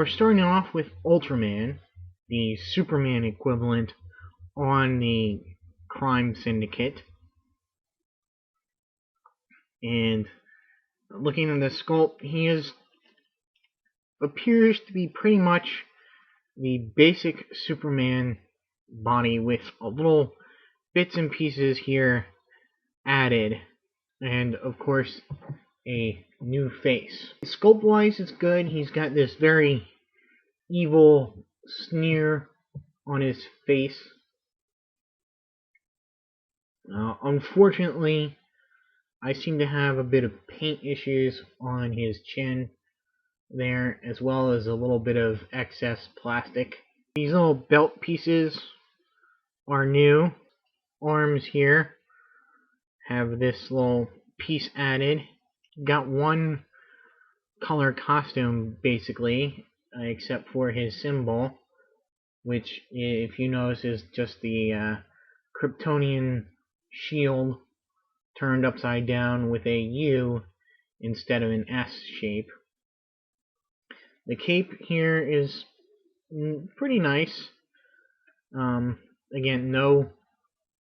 we're starting off with Ultraman, the Superman equivalent on the crime syndicate. And looking at the sculpt, he appears to be pretty much the basic Superman body with a little bits and pieces here added, and of course a new face. Sculpt wise, it's good. He's got this very evil sneer on his face. Unfortunately, I seem to have a bit of paint issues on his chin there, as well as a little bit of excess plastic. These little belt pieces are new. Arms here have this little piece added. Got one color costume basically, except for his symbol, which, if you notice, is just the Kryptonian shield turned upside down with a U instead of an S shape. The cape here is pretty nice. Again, no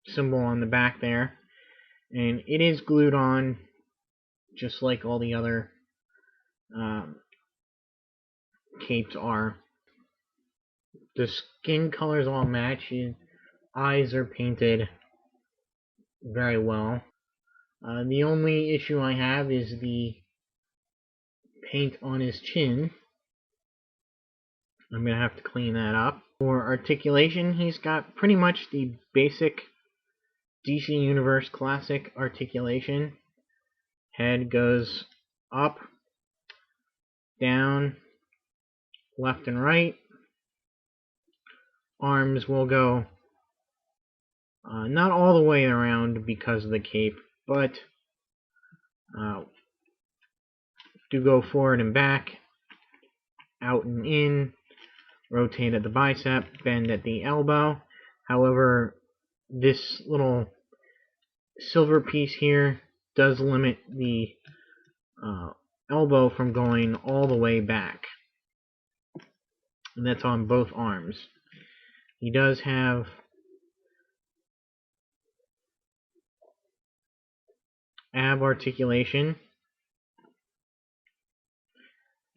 symbol on the back there, and it is glued on just like all the other capes are. The skin colors all match. His eyes are painted very well. The only issue I have is the paint on his chin. I'm going to have to clean that up. For articulation, he's got pretty much the basic DC Universe classic articulation. Head goes up, down, left and right. Arms will go not all the way around because of the cape, but do go forward and back, out and in, rotate at the bicep, bend at the elbow. However, this little silver piece here does limit the elbow from going all the way back. And that's on both arms. He does have ab articulation,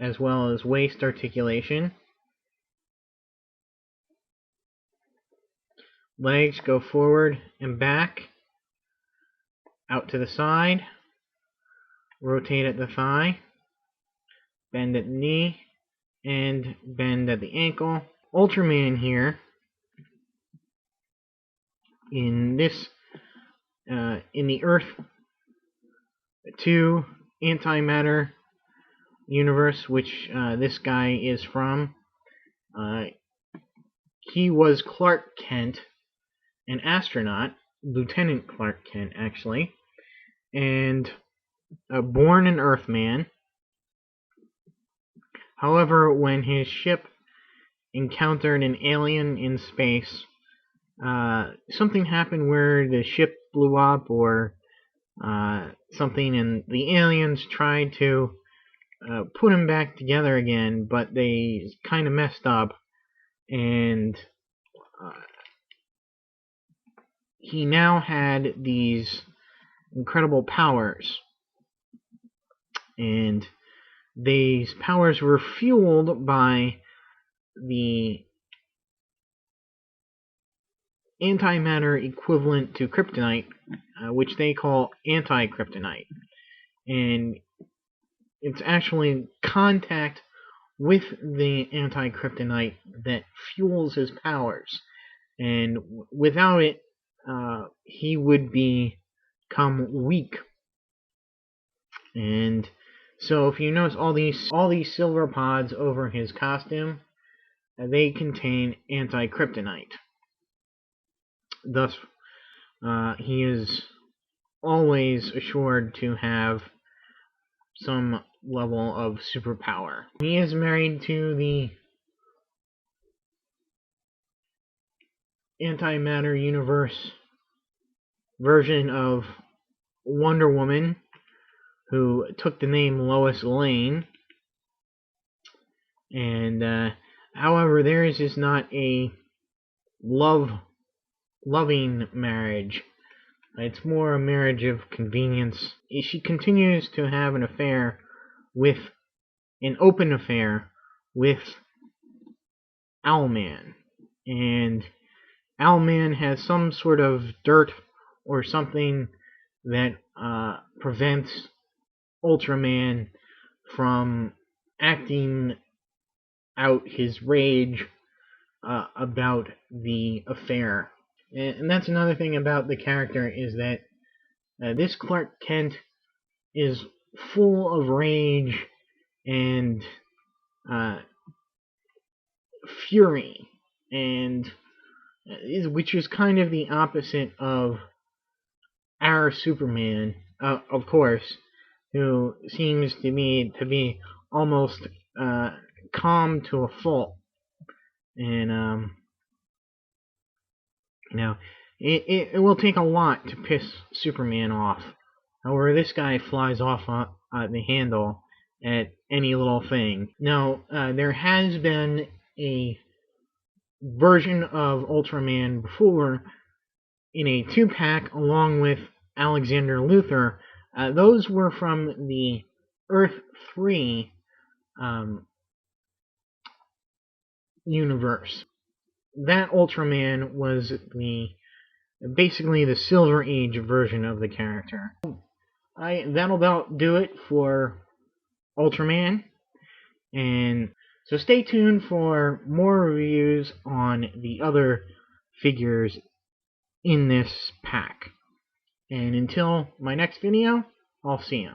as well as waist articulation. Legs go forward and back, out to the side, rotate at the thigh, bend at the knee, and bend at the ankle. Ultraman here, in this, in the Earth 2 antimatter universe, which this guy is from, he was Clark Kent, an astronaut, Lieutenant Clark Kent actually, and born an Earthman. However, when his ship encountered an alien in space, something happened where the ship blew up or something, and the aliens tried to put him back together again, but they kind of messed up, and he now had these incredible powers, and these powers were fueled by the antimatter equivalent to kryptonite, which they call anti-kryptonite. And it's actually contact with the anti-kryptonite that fuels his powers. And without it, he would become weak. And so if you notice all these silver pods over his costume, they contain anti-kryptonite. Thus, he is always assured to have some level of superpower. He is married to the antimatter universe version of Wonder Woman, who took the name Lois Lane, And however, theirs is not a loving marriage. It's more a marriage of convenience. She continues to have an open affair with Owlman, and Owlman has some sort of dirt or something that prevents Ultraman from acting out his rage about the affair. And that's another thing about the character, is that this Clark Kent is full of rage and uh, fury, and which is kind of the opposite of our Superman, of course, who seems to me to be almost calm to a fault. And it will take a lot to piss Superman off. However, this guy flies off the handle at any little thing. Now, there has been a version of Ultraman before in a 2-pack along with Alexander Luthor. Those were from the Earth 3 universe. That Ultraman was basically the Silver Age version of the character. That'll about do it for Ultraman, and so stay tuned for more reviews on the other figures in this pack. And until my next video, I'll see you.